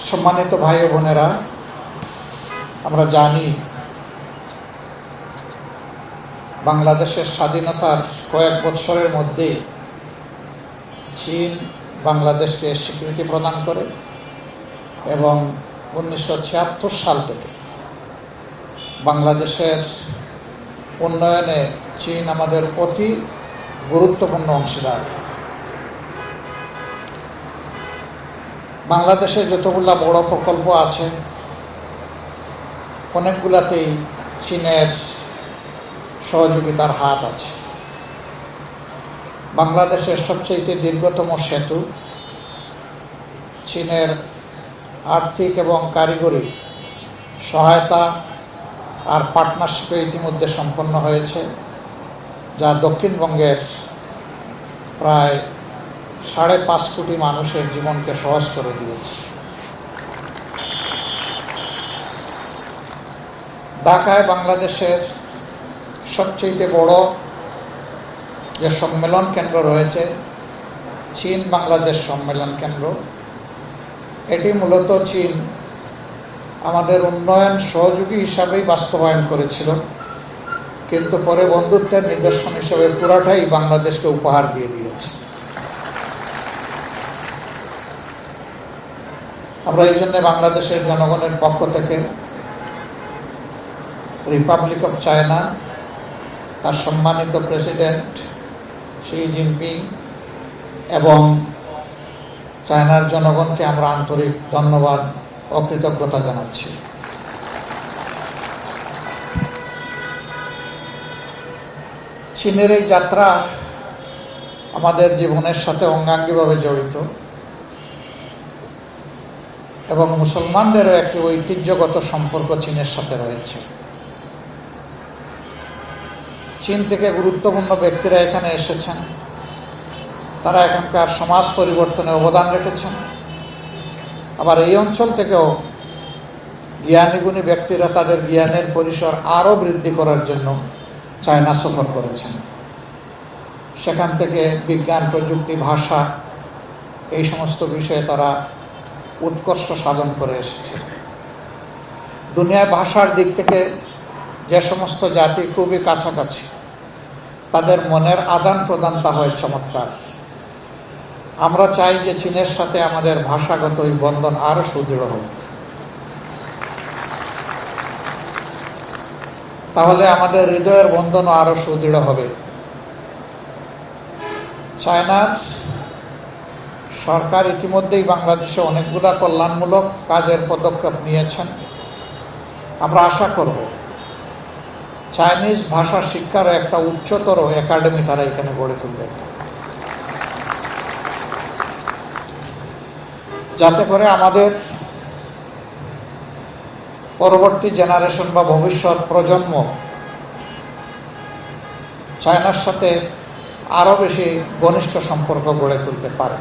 সম্মানিত ভাই ও বোনেরা, আমরা জানি বাংলাদেশের স্বাধীনতার কয়েক বছরের মধ্যে চীন বাংলাদেশকে স্বীকৃতি প্রদান করে এবং 1976 সাল থেকে বাংলাদেশের উন্নয়নে চীন আমাদের অতি গুরুত্বপূর্ণ অংশীদার। বাংলাদেশে যতগুলা বড় প্রকল্প আছে অনেকগুলাতেই চীনের সহযোগিতার হাত আছে। বাংলাদেশের সবচেয়ে দীর্ঘতম সেতু চীনের আর্থিক এবং কারিগরি সহায়তা আর পার্টনারশিপে ইতিমধ্যে সম্পন্ন হয়েছে, যা দক্ষিণবঙ্গের প্রায় 5.5 কোটি মানুষের জীবনকে সহজ করে দিয়েছে। ঢাকায় বাংলাদেশের সবচেয়ে বড় যে সম্মেলন কেন্দ্র রয়েছে চীন বাংলাদেশ সম্মেলন কেন্দ্র, এটি মূলত চীন আমাদের উন্নয়ন সহযোগী হিসাবেই বাস্তবায়ন করেছিল, কিন্তু পরে বন্ধুত্বের নিদর্শন হিসেবে পুরাটাই বাংলাদেশকে উপহার দিয়ে দিয়েছে। আমরা এই জন্য বাংলাদেশের জনগণের পক্ষ থেকে রিপাবলিক অফ চায়না, তার সম্মানিত প্রেসিডেন্ট শি জিনপিং এবং চায়নার জনগণকে আমরা আন্তরিক ধন্যবাদ ও কৃতজ্ঞতা জানাচ্ছি। চীনের এই যাত্রা আমাদের জীবনের সাথে অঙ্গাঙ্গিভাবে জড়িত এবং মুসলমানদেরও একটি ঐতিহ্যগত সম্পর্ক চীনের সাথে রয়েছে। চীন থেকে গুরুত্বপূর্ণ ব্যক্তিরা এখানে এসেছেন, তারা এখানকার সমাজ পরিবর্তনে অবদান রেখেছেন। আবার এই অঞ্চল থেকেও জ্ঞানীগুণী ব্যক্তিরা তাদের জ্ঞানের পরিসর আরও বৃদ্ধি করার জন্য চায়না সফর করেছেন। সেখান থেকে বিজ্ঞান, প্রযুক্তি, ভাষা এই সমস্ত বিষয়ে তারা উৎকর্ষ সাধন করে এসেছে। দুনিয়ায় ভাষার দিক থেকে যে সমস্ত জাতি খুবই কাছাকাছি, তাদের মনের আদান প্রদানটা হয় চমৎকার। আমরা চাই যে চীনের সাথে আমাদের ভাষাগত এই বন্ধন আরও সুদৃঢ় হোক, তাহলে আমাদের হৃদয়ের বন্ধনও আরও সুদৃঢ় হবে। চায়নার সরকার ইতিমধ্যেই বাংলাদেশে অনেকগুলা কল্যাণমূলক কাজের পদক্ষেপ নিয়েছেন। আমরা আশা করব চাইনিজ ভাষা শিক্ষার একটা উচ্চতর একাডেমি তারা এখানে গড়ে তুলবেন, যাতে করে আমাদের পরবর্তী জেনারেশন বা ভবিষ্যৎ প্রজন্ম চায়নার সাথে আরও বেশি ঘনিষ্ঠ সম্পর্ক গড়ে তুলতে পারে।